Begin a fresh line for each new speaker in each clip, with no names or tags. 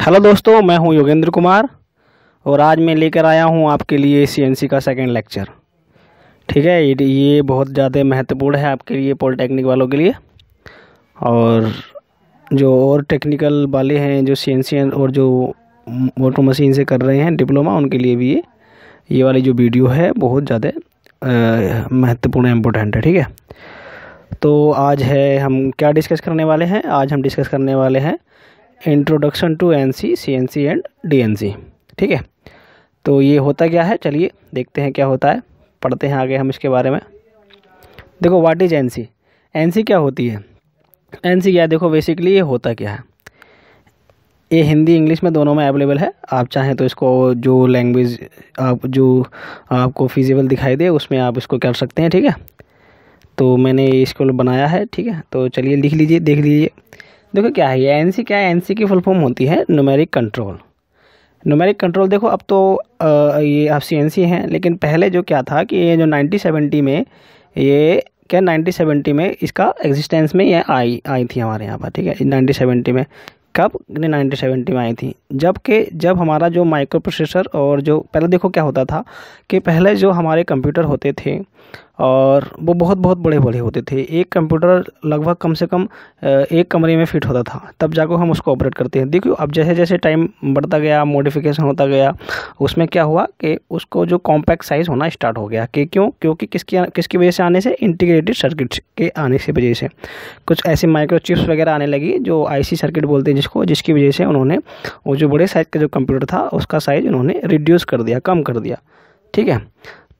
Hello दोस्तों, मैं हूं योगेंद्र कुमार और आज मैं लेकर आया हूं आपके लिए सीएनसी का सेकंड लेक्चर। ठीक है, ये बहुत ज़्यादा महत्वपूर्ण है आपके लिए, पॉलिटेक्निक वालों के लिए। और जो और टेक्निकल वाले हैं जो सीएनसी और जो मोटर मशीन से कर रहे हैं डिप्लोमा, उनके लिए भी ये वाली जो वीडियो है बहुत ज़्यादा महत्वपूर्ण इम्पोर्टेंट है। ठीक है, तो आज है हम क्या डिस्कस करने वाले हैं। आज हम डिस्कस करने वाले हैं introduction to NC, CNC and DNC. ठीक है, तो ये होता क्या है, चलिए देखते हैं क्या होता है, पढ़ते हैं आगे हम इसके बारे में। देखो, व्हाट इज एनसी। एनसी क्या होती है, एनसी क्या है, देखो बेसिकली ये होता क्या है। ये हिंदी इंग्लिश में दोनों में अवेलेबल है। आप चाहें तो इसको जो लैंग्वेज आपको फिजिबल दिखाई दे उसमें आप इसको कर सकते हैं। ठीक है, तो मैंने इसको बनाया है। ठीक है, तो चलिए लिख लीजिए, देख लीजिए। देखो क्या है ये एनसी, क्या है, एनसी की फुल फॉर्म होती है न्यूमेरिक कंट्रोल। न्यूमेरिक कंट्रोल, देखो अब तो ये आप सीएनसी हैं, लेकिन पहले जो क्या था कि ये जो 1970 में, ये क्या 1970 में इसका एग्जिस्टेंस में ये आई थी हमारे यहाँ पर। ठीक है, 1970 में, कब 1970 में आई थी, जब हमारा जो माइक्रो प्रोसेसर और जो पहले देखो क्या होता था कि पहले जो हमारे कंप्यूटर होते थे और वो बहुत बहुत बड़े बड़े होते थे। एक कंप्यूटर लगभग कम से कम एक कमरे में फिट होता था, तब जाकर हम उसको ऑपरेट करते हैं। देखिए अब जैसे जैसे टाइम बढ़ता गया, मॉडिफिकेशन होता गया, उसमें क्या हुआ कि उसको जो कॉम्पैक्ट साइज़ होना स्टार्ट हो गया। कि क्यों, क्योंकि किसकी वजह से आने से, इंटीग्रेटेड सर्किट के आने से वजह से कुछ ऐसे माइक्रो चिप्स वगैरह आने लगी जो आईसी सर्किट बोलते हैं जिसको, जिसकी वजह से उन्होंने वो जो बड़े साइज़ का जो कंप्यूटर था उसका साइज़ उन्होंने रिड्यूस कर दिया, कम कर दिया। ठीक है,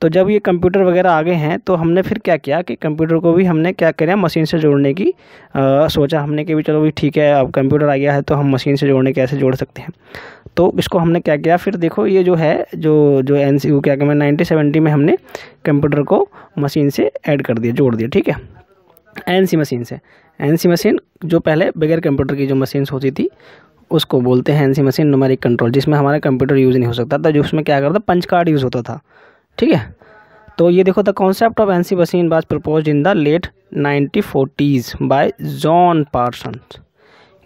तो जब ये कंप्यूटर वगैरह आ गए हैं तो हमने फिर क्या किया कि कंप्यूटर को भी हमने क्या करें, मशीन से जोड़ने की सोचा हमने कि भी चलो भी ठीक है, अब कंप्यूटर आ गया है तो हम मशीन से जोड़ने कैसे जोड़ सकते हैं। तो इसको हमने क्या किया, फिर देखो ये जो है जो एनसी क्या कहते हैं, 1970 में हमने कंप्यूटर को मशीन से ऐड कर दिया, जोड़ दिया। ठीक है, एनसी मशीन से। एनसी मशीन जो पहले बगैर कंप्यूटर की जो मशीन्स होती थी उसको बोलते हैं एनसी मशीन, न्यूमेरिक कंट्रोल, जिसमें हमारा कंप्यूटर यूज़ नहीं हो सकता था, जो उसमें क्या करता, पंच कार्ड यूज़ होता था। ठीक है, तो ये देखो, the concept of NC machine was proposed in the late 1940s by John Parsons.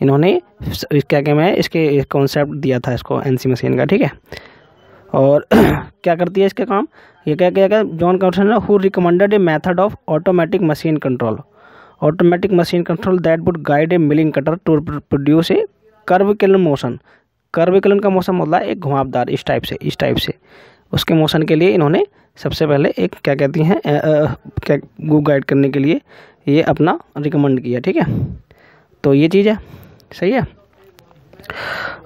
इन्होंने क्या कहते हैं, इसके कॉन्सेप्ट दिया था इसको, एनसी मशीन का। ठीक है, और क्या करती है इसका काम, ये क्या क्या John Parsons who recommended a method of automatic machine control, automatic machine control that would guide a milling cutter to produce a curvilinear motion. Curvilinear का मोशन मतलब एक घुमावदार, इस टाइप से उसके मोशन के लिए इन्होंने सबसे पहले एक क्या कहती हैं क्या वो गाइड करने के लिए ये अपना रिकमेंड किया। ठीक है, तो ये चीज़ है, सही है।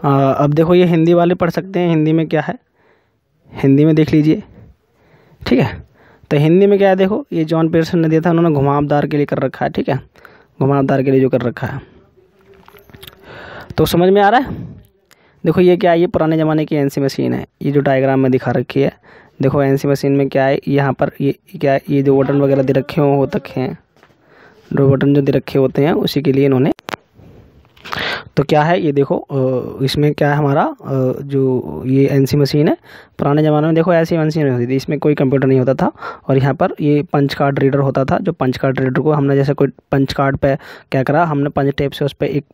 अब देखो ये हिंदी वाले पढ़ सकते हैं, हिंदी में क्या है, हिंदी में देख लीजिए। ठीक है, तो हिंदी में क्या है, देखो ये जॉन पियर्सन ने दिया था, उन्होंने घुमावदार के लिए कर रखा है। ठीक है, घुमावदार के लिए जो कर रखा है, तो समझ में आ रहा है। देखो ये क्या है, ये पुराने ज़माने की एनसी मशीन है, ये जो डायग्राम में दिखा रखी है। देखो एनसी मशीन में क्या है, यहाँ पर ये क्या है, ये जो बटन वगैरह दे रखे होते हैं, जो बटन जो दे रखे होते हैं उसी के लिए इन्होंने, तो क्या है ये देखो, इसमें क्या है हमारा जो ये एनसी मशीन है, पुराने ज़माने में देखो ऐसी मशीन होती थी, इसमें कोई कंप्यूटर नहीं होता था और यहाँ पर ये पंच कार्ड रीडर होता था। जो पंच कार्ड रीडर को हमने जैसे कोई पंच कार्ड पे क्या करा, हमने पंच टेप से उस पर एक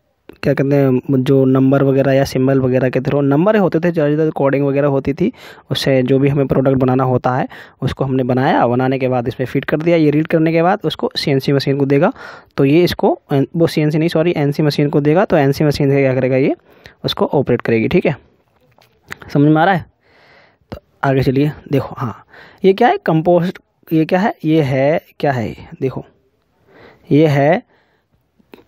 क्या कहते हैं जो नंबर वगैरह या सिंबल वगैरह के थ्रू, नंबर होते थे ज़्यादातर, कोडिंग वगैरह होती थी, उससे जो भी हमें प्रोडक्ट बनाना होता है उसको हमने बनाया, बनाने के बाद इसमें फिट कर दिया। ये रीड करने के बाद उसको सीएनसी मशीन को देगा, तो ये इसको वो सीएनसी नहीं सॉरी एनसी मशीन को देगा, तो एनसी मशीन से क्या करेगा, ये उसको ऑपरेट करेगी। ठीक है, समझ में आ रहा है। तो आगे चलिए, देखो हाँ ये क्या है, कंपोस्ट, ये क्या है, ये है क्या है, देखो ये है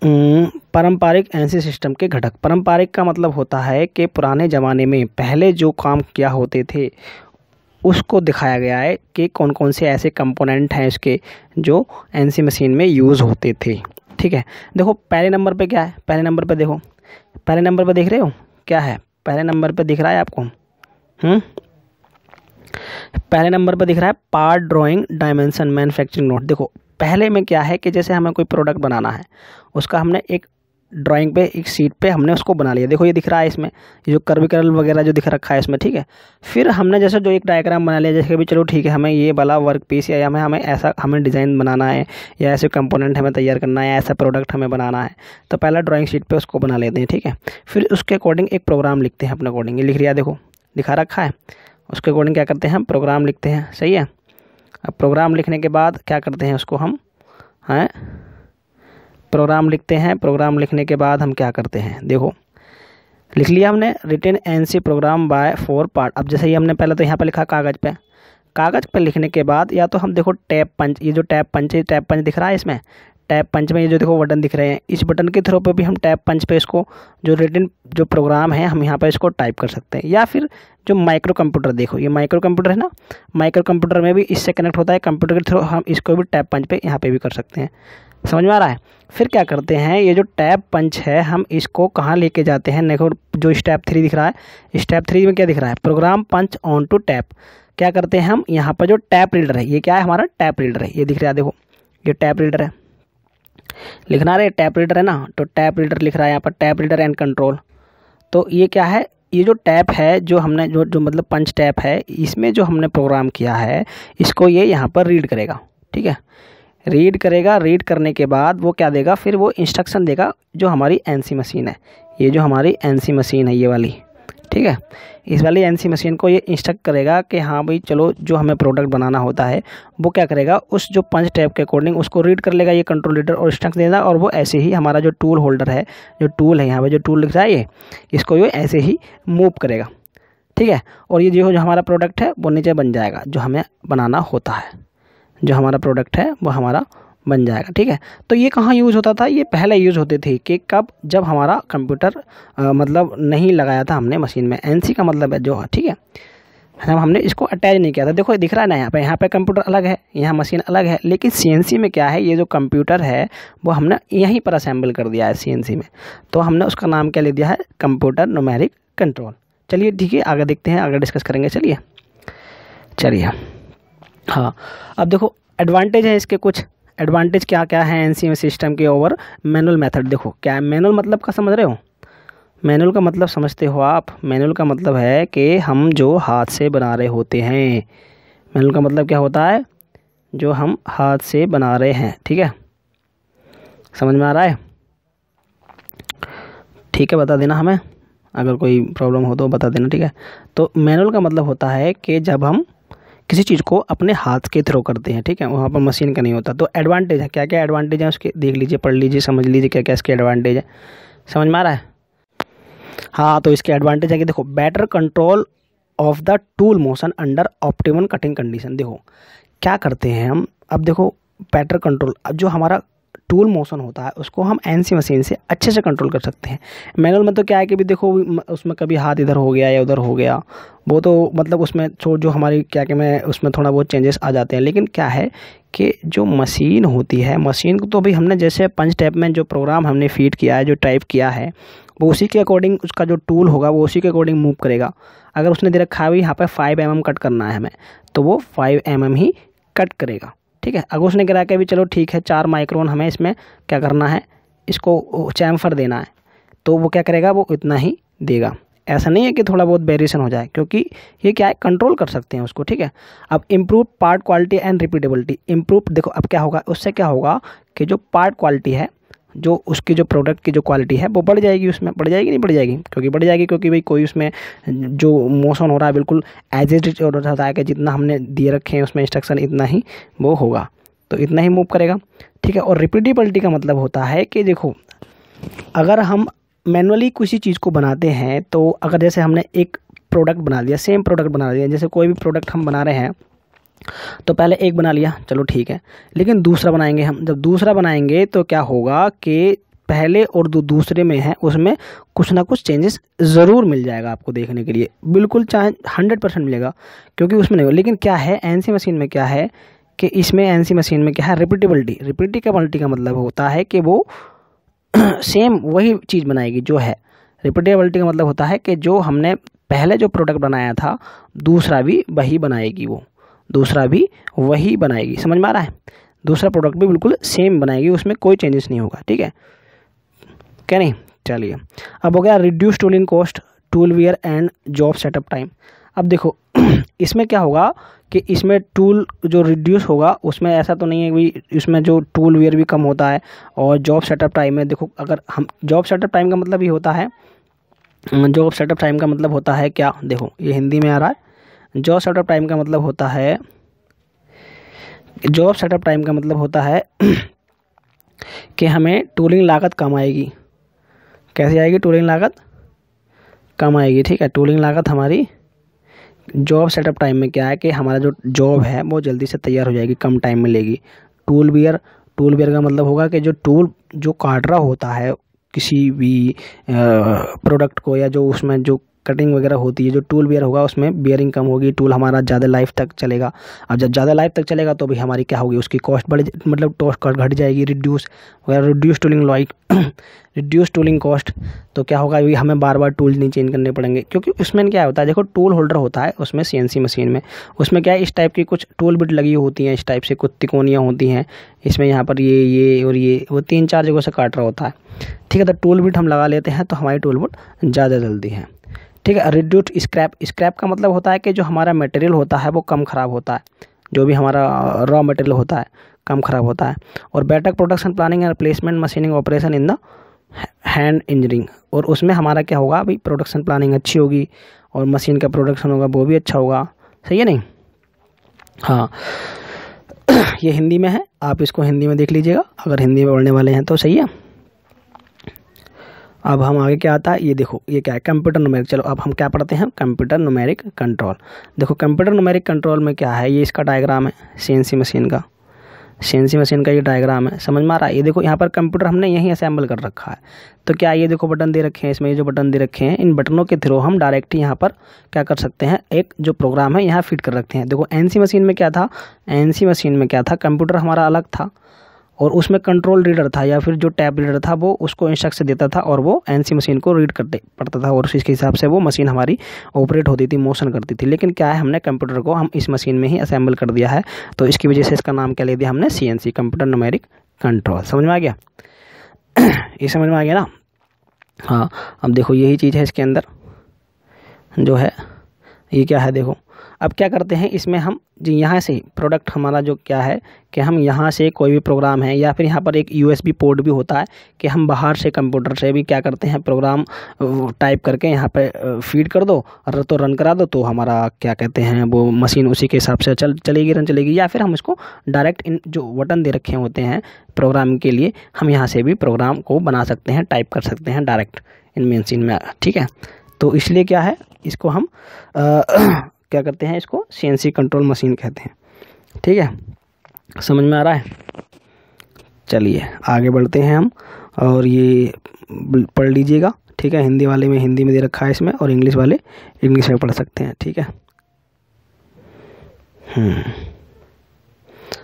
पारंपरिक एनसी सिस्टम के घटक। पारंपरिक का मतलब होता है कि पुराने ज़माने में पहले जो काम किया होते थे उसको दिखाया गया है कि कौन कौन से ऐसे कंपोनेंट हैं इसके जो एनसी मशीन में यूज़ होते थे। ठीक है, देखो पहले नंबर पे क्या है, पहले नंबर पे देखो, पहले नंबर पे देख रहे हो क्या है, पहले नंबर पे दिख रहा है आपको, पहले नंबर पे दिख रहा है part drawing dimension manufacturing note. देखो पहले में क्या है कि जैसे हमें कोई प्रोडक्ट बनाना है, उसका हमने एक ड्राइंग पे एक शीट पे हमने उसको बना लिया। देखो ये दिख रहा है इसमें, ये जो कर्विकल वगैरह जो दिख रखा है इसमें, ठीक है। फिर हमने जैसे जो एक डायग्राम बना लिया, जैसे कि चलो ठीक है, हमें ये वाला वर्क पीस या हमें ऐसा हमें डिज़ाइन बनाना है, या ऐसे कंपोनेंट हमें तैयार करना है, या ऐसा प्रोडक्ट हमें बनाना है, तो पहला ड्राइंग शीट पे उसको बना लेते हैं, ठीक है। फिर उसके अकॉर्डिंग एक प्रोग्राम लिखते हैं अपने अकॉर्डिंग। ये लिख लिया, देखो दिखा रखा है। उसके अकॉर्डिंग क्या करते हैं हम, प्रोग्राम लिखते हैं, सही है। अब प्रोग्राम लिखने के बाद क्या करते हैं, उसको हम प्रोग्राम लिखते हैं। प्रोग्राम लिखने के बाद हम क्या करते हैं, देखो लिख लिया हमने, written NC program by 4 part. अब जैसे ही हमने पहले तो यहाँ पे लिखा कागज़ पे लिखने के बाद या तो हम देखो टैब पंच, ये जो टैब पंच दिख रहा है इसमें, टैब पंच में ये जो देखो बटन दिख रहे हैं, इस बटन के थ्रू पे भी हम टैब पंच पे इसको जो रिटन जो प्रोग्राम है हम यहाँ पे इसको टाइप कर सकते हैं। या फिर जो माइक्रो कंप्यूटर, देखो ये माइक्रो कंप्यूटर है ना, माइक्रो कंप्यूटर में भी इससे कनेक्ट होता है कंप्यूटर के थ्रू, हम इसको भी टैब पंच पे यहाँ पे भी कर सकते हैं। समझ में आ रहा है। फिर क्या करते हैं, ये जो टैब पंच है हम इसको कहाँ लेके जाते हैं, देखो जो स्टेप 3 दिख रहा है, स्टेप 3 में क्या दिख रहा है, program punch on to tab. क्या करते हैं हम, यहाँ पर जो टैब रीडर है, ये क्या है हमारा टैब रीडर है, ये दिख रहा है, देखो ये टैब रीडर है, लिखना रहे टैब रीडर है ना, तो टैब रीडर लिख रहा है यहाँ पर, टैब रीडर एंड कंट्रोल। तो ये क्या है, ये जो टैब है जो हमने जो मतलब पंच टैब है, इसमें जो हमने प्रोग्राम किया है इसको ये यहाँ पर रीड करेगा, ठीक है। रीड करेगा, रीड करने के बाद वो क्या देगा, फिर वो इंस्ट्रक्शन देगा जो हमारी एनसी मशीन है, ये जो हमारी एनसी मशीन है ये वाली, ठीक है। इस वाली एनसी मशीन को ये इंस्ट्रक्ट करेगा कि हाँ भाई चलो जो हमें प्रोडक्ट बनाना होता है वो क्या करेगा, उस जो पंच टैब के अकॉर्डिंग उसको रीड कर लेगा ये कंट्रोल रीडर और इंस्ट्रक्शन देगा, और वो ऐसे ही हमारा जो टूल होल्डर है, जो टूल है यहाँ पे जो टूल लिख रहा है ये, इसको ये ऐसे ही मूव करेगा, ठीक है। और ये जो हमारा प्रोडक्ट है वो नीचे बन जाएगा, जो हमें बनाना होता है, जो हमारा प्रोडक्ट है वो हमारा बन जाएगा, ठीक है। तो ये कहाँ यूज़ होता था, ये पहले यूज़ होते थे कि कब, जब हमारा कंप्यूटर मतलब नहीं लगाया था हमने मशीन में, एनसी का मतलब है जो, ठीक है, हमने इसको अटैच नहीं किया था। देखो दिख रहा है ना यहाँ पे कंप्यूटर अलग है, यहाँ मशीन अलग है, लेकिन सीएनसी में क्या है, ये जो कंप्यूटर है वो हमने यहीं पर असेंबल कर दिया है सीएनसी में, तो हमने उसका नाम क्या ले दिया है, कंप्यूटर न्यूमेरिक कंट्रोल। चलिए ठीक है, आगे देखते हैं, आगे डिस्कस करेंगे। चलिए हाँ, अब देखो एडवांटेज है इसके, कुछ एडवांटेज क्या क्या है एनसी सिस्टम के ओवर मैनुअल मेथड। देखो क्या है मैनुअल मतलब का, समझ रहे हो, मैनुअल का मतलब समझते हो आप, मैनुअल का मतलब है कि हम जो हाथ से बना रहे होते हैं, मैनुअल का मतलब क्या होता है, जो हम हाथ से बना रहे हैं, ठीक है, समझ में आ रहा है, ठीक है, बता देना हमें, अगर कोई प्रॉब्लम हो तो बता देना, ठीक है। तो मैनुअल का मतलब होता है कि जब हम किसी चीज़ को अपने हाथ के थ्रू करते हैं, ठीक है, वहाँ पर मशीन का नहीं होता। तो एडवांटेज है, क्या क्या एडवांटेज है उसके देख लीजिए, पढ़ लीजिए, समझ लीजिए क्या क्या इसके एडवांटेज है, समझ में आ रहा है। हाँ, तो इसके एडवांटेज है कि देखो better control of the tool motion under optimum cutting condition. देखो क्या करते हैं हम, अब देखो बेटर कंट्रोल, अब जो हमारा टूल मोशन होता है उसको हम एनसी मशीन से अच्छे से कंट्रोल कर सकते हैं। मैनुअल में तो क्या है कि भी देखो उसमें कभी हाथ इधर हो गया या उधर हो गया, वो तो मतलब उसमें जो हमारी क्या कि मैं उसमें थोड़ा बहुत चेंजेस आ जाते हैं। लेकिन क्या है कि जो मशीन होती है, मशीन को तो भी हमने जैसे पंच टैब में जो प्रोग्राम हमने फीड किया है, जो टाइप किया है, वो उसी के अकॉर्डिंग उसका जो टूल होगा वो उसी के अकॉर्डिंग मूव करेगा। अगर उसने दे रखा है यहाँ पर 5 mm कट करना है हमें, तो वो 5 mm ही कट करेगा, ठीक है। अगर उसने करा के भी चलो ठीक है 4 माइक्रोन हमें इसमें क्या करना है, इसको चैम्फर देना है, तो वो क्या करेगा, वो इतना ही देगा। ऐसा नहीं है कि थोड़ा बहुत वेरिएशन हो जाए, क्योंकि ये क्या है, कंट्रोल कर सकते हैं उसको, ठीक है। अब improve part quality and repeatability. Improve देखो अब क्या होगा, उससे क्या होगा कि जो पार्ट क्वालिटी है, जो उसकी जो प्रोडक्ट की जो क्वालिटी है वो बढ़ जाएगी, उसमें बढ़ जाएगी नहीं बढ़ जाएगी, क्योंकि बढ़ जाएगी, क्योंकि भाई कोई उसमें जो मोशन हो रहा है बिल्कुल एज इट होता है कि जितना हमने दिए रखे हैं उसमें इंस्ट्रक्शन इतना ही वो होगा, तो इतना ही मूव करेगा, ठीक है। और रिपीटेबिलिटी का मतलब होता है कि देखो अगर हम मैनुअली किसी चीज़ को बनाते हैं, तो अगर जैसे हमने एक प्रोडक्ट बना दिया, सेम प्रोडक्ट बना दिया, जैसे कोई भी प्रोडक्ट हम बना रहे हैं तो पहले एक बना लिया, चलो ठीक है, लेकिन दूसरा बनाएंगे हम, जब दूसरा बनाएंगे तो क्या होगा कि पहले और दूसरे में है उसमें कुछ ना कुछ चेंजेस ज़रूर मिल जाएगा आपको देखने के लिए, बिल्कुल चाहे 100% मिलेगा, क्योंकि उसमें नहीं हो। लेकिन क्या है एनसी मशीन में क्या है कि इसमें एनसी मशीन में क्या है, रिपीटेबिलिटी का मतलब होता है कि वो सेम वही चीज़ बनाएगी जो है। रिपीटेबिलिटी का मतलब होता है कि जो हमने पहले जो प्रोडक्ट बनाया था दूसरा भी वही बनाएगी, वो दूसरा भी वही बनाएगी, समझ में आ रहा है, दूसरा प्रोडक्ट भी बिल्कुल सेम बनाएगी, उसमें कोई चेंजेस नहीं होगा, ठीक है। क्या नहीं। चलिए, अब हो गया reduce tooling cost, tool wear and job setup time. अब देखो इसमें क्या होगा कि इसमें टूल जो रिड्यूस होगा उसमें ऐसा तो नहीं है कि इसमें जो टूल वियर भी कम होता है, और जॉब सेटअप टाइम में देखो, अगर हम जॉब सेटअप टाइम का मतलब ये होता है, जॉब सेटअप टाइम का मतलब होता है क्या, देखो ये हिंदी में आ रहा है। जॉब सेटअप टाइम का मतलब होता है, जॉब सेटअप टाइम का मतलब होता है कि हमें टूलिंग लागत कम आएगी। कैसे आएगी? टूलिंग लागत कम आएगी, ठीक है। टूलिंग लागत हमारी जॉब सेटअप टाइम में क्या है कि हमारा जो जॉब है वो जल्दी से तैयार हो जाएगी, कम टाइम में लेगी। टूल वियर का मतलब होगा कि जो टूल जो काट रहा होता है किसी भी प्रोडक्ट को, या जो उसमें जो कटिंग वगैरह होती है, जो टूल वियर होगा उसमें बियरिंग कम होगी, टूल हमारा ज़्यादा लाइफ तक चलेगा। अब जब ज़्यादा लाइफ तक चलेगा तो भी हमारी क्या होगी, उसकी कॉस्ट बढ़, मतलब कॉस्ट घट जाएगी, reduce tooling like reduce tooling cost. तो क्या होगा, अभी हमें बार बार टूल नहीं चेंज करने पड़ेंगे, क्योंकि उसमें क्या होता है, देखो टूल होल्डर होता है उसमें CNC मशीन में, उसमें क्या है, इस टाइप की कुछ टूल बिट लगी होती हैं, इस टाइप से कुछ तिकोनियाँ होती हैं इसमें, यहाँ पर ये और ये, वो 3-4 जगहों से काट रहा होता है, ठीक है। तो टूल बिट हम लगा लेते हैं तो हमारी टूल बिट ज़्यादा जल्दी है, ठीक है। रिड्यूस्ड स्क्रैप, स्क्रैप का मतलब होता है कि जो हमारा मटेरियल होता है वो कम ख़राब होता है, जो भी हमारा रॉ मटेरियल होता है कम ख़राब होता है। और better production planning and replacement machining operation in the hand engineering, और उसमें हमारा क्या होगा, अभी प्रोडक्शन प्लानिंग अच्छी होगी और मशीन का प्रोडक्शन होगा वो भी अच्छा होगा, सही है नहीं। हाँ ये हिंदी में है, आप इसको हिंदी में देख लीजिएगा अगर हिंदी में पढ़ने वाले हैं तो, सही है। अब हम आगे क्या आता है, ये देखो ये क्या है, कंप्यूटर न्यूमेरिक। चलो अब हम क्या पढ़ते हैं, कंप्यूटर न्यूमेरिक कंट्रोल। देखो कंप्यूटर न्यूमेरिक कंट्रोल में क्या है, ये इसका डायग्राम है CNC मशीन का, CNC मशीन का ये डायग्राम है, समझ में आ रहा है। ये देखो यहाँ पर कंप्यूटर हमने यहीं असेंबल कर रखा है, तो क्या ये देखो बटन दे रखे हैं इसमें, ये जो बटन दे रखे हैं, इन बटनों के थ्रू हम डायरेक्ट यहाँ पर क्या कर सकते हैं, एक जो प्रोग्राम है यहाँ फिट कर रखते हैं। देखो NC मशीन में क्या था, NC मशीन में क्या था, कंप्यूटर हमारा अलग था और उसमें कंट्रोल रीडर था या फिर जो टैब रीडर था वो उसको इंस्ट्रक्शन देता था और वो NC मशीन को रीड करते पड़ता था, और उसके हिसाब से वो मशीन हमारी ऑपरेट होती थी, मोशन करती थी। लेकिन क्या है, हमने कंप्यूटर को हम इस मशीन में ही असेंबल कर दिया है, तो इसकी वजह से इसका नाम क्या ले दिया हमने, CNC, कंप्यूटर न्यूमेरिक कंट्रोल। समझ में आ गया? ये समझ में आ गया ना। हाँ अब देखो यही चीज़ है इसके अंदर जो है, ये क्या है देखो। अब क्या करते हैं इसमें हम जी यहाँ से प्रोडक्ट हमारा जो क्या है कि हम यहाँ से कोई भी प्रोग्राम है, या फिर यहाँ पर एक USB पोर्ट भी होता है कि हम बाहर से कंप्यूटर से भी क्या करते हैं, प्रोग्राम टाइप करके यहाँ पे फीड कर दो और तो रन करा दो, तो हमारा क्या कहते हैं वो मशीन उसी के हिसाब से चलेगी, रन चलेगी। या फिर हम इसको डायरेक्ट इन जो बटन दे रखे होते हैं प्रोग्राम के लिए, हम यहाँ से भी प्रोग्राम को बना सकते हैं, टाइप कर सकते हैं डायरेक्ट इन मशीन में, ठीक है। तो इसलिए क्या है, इसको हम क्या करते हैं, इसको CNC कंट्रोल मशीन कहते हैं, ठीक है। समझ में आ रहा है? चलिए आगे बढ़ते हैं हम, और ये पढ़ लीजिएगा, ठीक है। हिंदी वाले में हिंदी में दे रखा है इसमें, और इंग्लिश वाले इंग्लिश में पढ़ सकते हैं, ठीक है।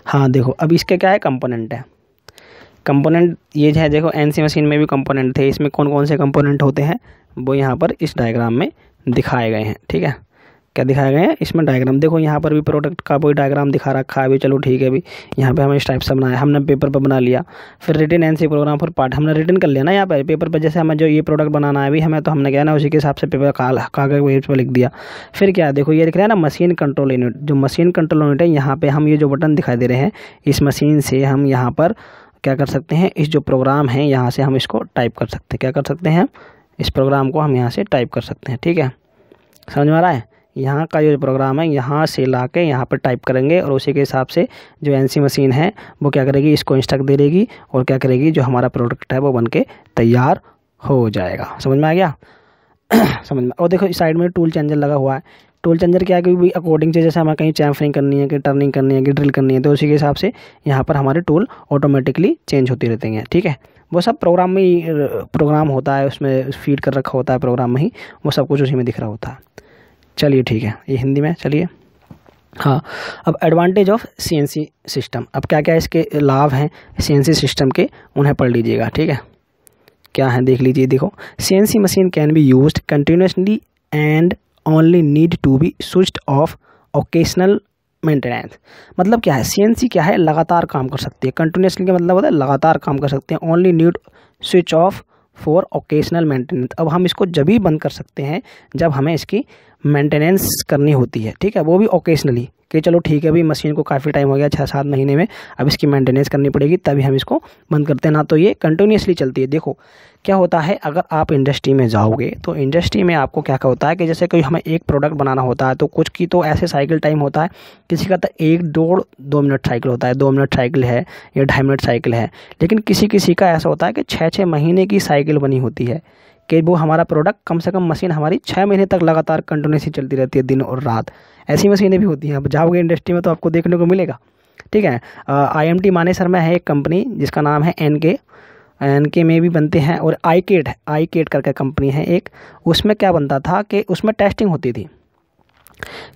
हाँ देखो अब इसके क्या है, कंपोनेंट है। कंपोनेंट ये है, देखो NC मशीन में भी कंपोनेंट थे, इसमें कौन कौन से कंपोनेंट होते हैं वो यहाँ पर इस डायग्राम में दिखाए गए हैं, ठीक है। क्या दिखाया गया है इसमें डायग्राम, देखो यहाँ पर भी प्रोडक्ट का कोई डायग्राम दिखा रखा है अभी, चलो ठीक है। अभी यहाँ पे हमें इस टाइप से बनाया, हमने पेपर पर बना लिया। फिर written NC program for part हमने रिटन कर लिया ना यहाँ पर पेपर पर, जैसे हमें जो ये प्रोडक्ट बनाना है अभी हमें, तो हमने क्या ना उसी के हिसाब से पेपर कागज पेज पर लिख दिया। फिर क्या देखो ये दिख रहा है ना, मशीन कंट्रोल यूनिट। जो मशीन कंट्रोल यूनिट है, यहाँ पर हम ये जो बटन दिखाई दे रहे हैं, इस मशीन से हम यहाँ पर क्या कर सकते हैं, इस जो प्रोग्राम है यहाँ से हम इसको टाइप कर सकते हैं। क्या कर सकते हैं, इस प्रोग्राम को हम यहाँ से टाइप कर सकते हैं, ठीक है। समझ में आ रहा है? यहाँ का जो प्रोग्राम है यहाँ से ला के यहाँ पर टाइप करेंगे, और उसी के हिसाब से जो NC मशीन है वो क्या करेगी, इसको इंस्ट्रक्ट दे देगी, और क्या करेगी, जो हमारा प्रोडक्ट है वो बन के तैयार हो जाएगा। समझ में आ गया? समझ में। और देखो इस साइड में टूल चेंजर लगा हुआ है। टूल चेंजर क्या है कि भी अकॉर्डिंग से, जैसे हमें कहीं चैम्फरिंग करनी है, कि टर्निंग करनी है, कि ड्रिल करनी है, तो उसी के हिसाब से यहाँ पर हमारे टूल ऑटोमेटिकली चेंज होती रहती हैं, ठीक है। वो सब प्रोग्राम में ही प्रोग्राम होता है, उसमें फीड कर रखा होता है प्रोग्राम में ही, वो सब कुछ उसी में दिख रहा होता है। चलिए ठीक है, ये हिंदी में। चलिए हाँ, अब एडवांटेज ऑफ CNC सिस्टम, अब क्या क्या इसके लाभ हैं CNC सिस्टम के, उन्हें पढ़ लीजिएगा, ठीक है। क्या है देख लीजिए। देखो CNC machine can be used continuously and only need to be switched off occasional maintenance. मतलब क्या है, CNC क्या है, लगातार काम कर सकती है। कंटिन्यूसली का मतलब होता है लगातार काम कर सकते हैं। Only need switch off for occasional maintenance. अब हम इसको जब भी बंद कर सकते हैं जब हमें इसकी मेंटेनेंस करनी होती है, ठीक है, वो भी ओकेजनली, कि चलो ठीक है भाई मशीन को काफ़ी टाइम हो गया 6-7 महीने में, अब इसकी मेंटेनेंस करनी पड़ेगी, तभी हम इसको बंद करते हैं, ना तो ये कंटिन्यूसली चलती है। देखो क्या होता है, अगर आप इंडस्ट्री में जाओगे तो इंडस्ट्री में आपको क्या होता है कि जैसे कोई हमें एक प्रोडक्ट बनाना होता है तो कुछ की तो ऐसे साइकिल टाइम होता है, किसी का तो 1-2 मिनट साइकिल होता है, 2 मिनट साइकिल है या 2.5 मिनट साइकिल है, लेकिन किसी का ऐसा होता है कि 6-6 महीने की साइकिल बनी होती है कि वो हमारा प्रोडक्ट कम से कम मशीन हमारी 6 महीने तक लगातार कंटिन्यूसली चलती रहती है, दिन और रात। ऐसी मशीनें भी होती हैं, अब जाओगे इंडस्ट्री में तो आपको देखने को मिलेगा, ठीक है। IMT मानेसर में है एक कंपनी जिसका नाम है एनके में भी बनते हैं, और आईकेट करके कंपनी है एक, उसमें क्या बनता था कि उसमें टेस्टिंग होती थी।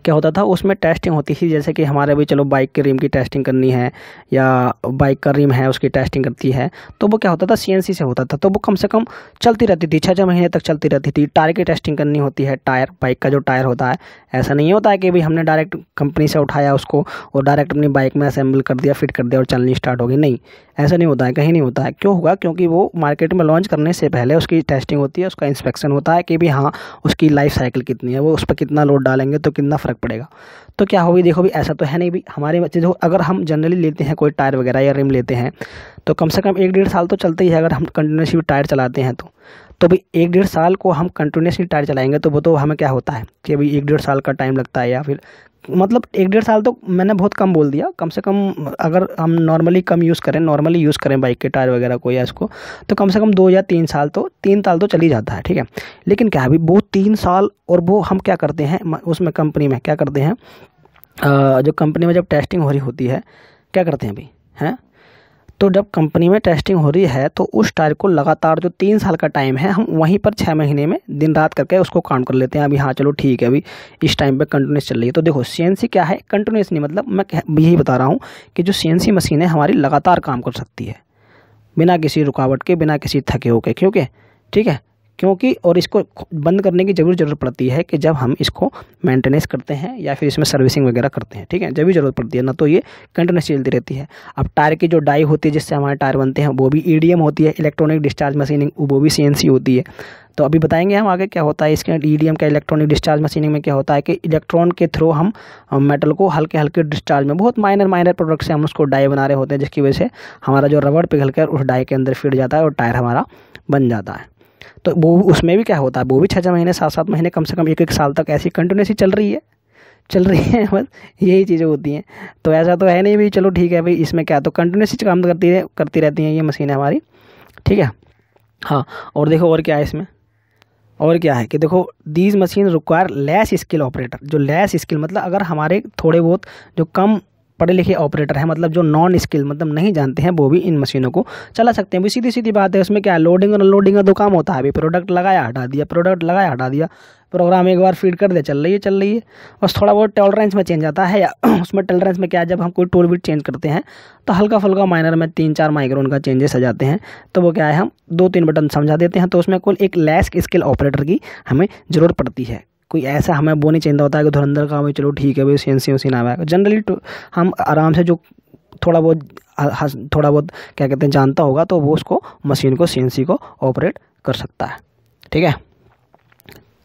क्या होता था उसमें टेस्टिंग होती थी, जैसे कि हमारे भी चलो बाइक के रिम की टेस्टिंग करनी है या बाइक का रिम है उसकी टेस्टिंग करती है, तो वो क्या होता था CNC से होता था, तो वो कम से कम चलती रहती थी, 6-6 महीने तक चलती रहती थी। टायर की टेस्टिंग करनी होती है, टायर बाइक का जो टायर होता है, ऐसा नहीं होता है कि भाई हमने डायरेक्ट कंपनी से उठाया उसको और डायरेक्ट अपनी बाइक में असेंबल कर दिया, फिट कर दिया और चलनी स्टार्ट हो गई, नहीं, ऐसा नहीं होता है, कहीं नहीं होता है। क्यों होगा, क्योंकि वो मार्केट में लॉन्च करने से पहले उसकी टेस्टिंग होती है, उसका इंस्पेक्शन होता है कि भाई हाँ उसकी लाइफ साइकिल कितनी है, वो उस पर कितना लोड डालेंगे तो कितना फ़र्क पड़ेगा। तो क्या होगी, देखो भी ऐसा तो है नहीं भी हमारे बच्चे, जो अगर हम जनरली लेते हैं कोई टायर वगैरह या रिम लेते हैं तो कम से कम 1-1.5 साल तो चलता ही है। अगर हम कंटिन्यूसली टायर चलाते हैं तो भाई 1-1.5 साल को हम कंटिन्यूसली टायर चलाएंगे तो वो तो हमें क्या होता है कि भाई 1-1.5 साल का टाइम लगता है, या फिर मतलब 1-1.5 साल तो मैंने बहुत कम बोल दिया, कम से कम अगर हम नॉर्मली यूज़ करें बाइक के टायर वगैरह को या इसको, तो कम से कम 2 या 3 साल तो चल ही जाता है, ठीक है। लेकिन क्या है अभी वो 3 साल, और वो हम क्या करते हैं उसमें कंपनी में क्या करते हैं, जो कंपनी में जब टेस्टिंग हो रही होती है क्या करते हैं अभी हैं, तो जब कंपनी में टेस्टिंग हो रही है तो उस टायर को लगातार जो 3 साल का टाइम है हम वहीं पर 6 महीने में दिन रात करके उसको काउंट कर लेते हैं। अभी हाँ चलो ठीक है, अभी इस टाइम पे कंटिन्यूस चल रही है। तो देखो CNC क्या है, कंटिन्यूस नहीं, मतलब मैं यही बता रहा हूँ कि जो CNC मशीन है हमारी लगातार काम कर सकती है बिना किसी रुकावट के, बिना किसी थके होके, क्योंकि ठीक है, क्योंकि और इसको बंद करने की ज़रूरत पड़ती है कि जब हम इसको मेंटेनेंस करते हैं या फिर इसमें सर्विसिंग वगैरह करते हैं, ठीक है, जब भी ज़रूरत पड़ती है, ना तो ये कंटिन्यूस चलती रहती है। अब टायर की जो डाई होती है जिससे हमारे टायर बनते हैं वो भी EDM होती है, इलेक्ट्रॉनिक डिस्चार्ज मशीनिंग, वो भी CNC होती है। तो अभी बताएंगे हम आगे क्या होता है इसके EDM का, इलेक्ट्रॉनिक डिस्चार्ज मशीनिंग में क्या होता है कि इलेक्ट्रॉन के थ्रू हम मेटल को हल्के हल्के डिस्चार्ज में, बहुत माइनर प्रोडक्ट से हम उसको डाई बना रहे होते हैं, जिसकी वजह से हमारा जो रबड़ पिघल कर उस डाई के अंदर फिट जाता है और टायर हमारा बन जाता है। तो वो उसमें भी क्या होता है, वो भी 6-6 महीने 7-7 महीने कम से कम 1-1 साल तक ऐसी कंटिन्यूसली चल रही है बस यही चीज़ें होती हैं। तो ऐसा तो है नहीं भाई चलो ठीक है भाई इसमें क्या, तो कंटिन्यूसली काम करती रहती हैं ये मशीनें हमारी, ठीक है। हाँ, और देखो और क्या है इसमें, और क्या है कि देखो these machine require less skill operator. जो लेस स्किल मतलब अगर हमारे थोड़े बहुत जो कम पढ़े लिखे ऑपरेटर हैं, मतलब जो नॉन स्किल मतलब नहीं जानते हैं, वो भी इन मशीनों को चला सकते हैं। भी सीधी बात है, उसमें क्या है, लोडिंग और अनलोडिंग का दो काम होता है। अभी प्रोडक्ट लगाया हटा दिया, प्रोग्राम एक बार फीड कर दे, चल रही है। बस थोड़ा बहुत टॉलरेंस में चेंज आता है, या उसमें टॉलरेंस में क्या है, जब हम कोई टूल बिट चेंज करते हैं तो हल्का फुल्का माइनर में 3-4 माइक्रोन का चेंजेस आ जाते हैं, तो वो क्या है हम 2-3 बटन समझा देते हैं। तो उसमें कुल एक लेस स्किल ऑपरेटर की हमें ज़रूरत पड़ती है। कोई ऐसा हमें वो नहीं चाहिए होता है कि धुरंधर का भाई चलो ठीक है भाई CNC मशीन आया है। जनरली हम आराम से जो थोड़ा बहुत क्या कहते हैं जानता होगा तो वो उसको मशीन को CNC को ऑपरेट कर सकता है, ठीक है।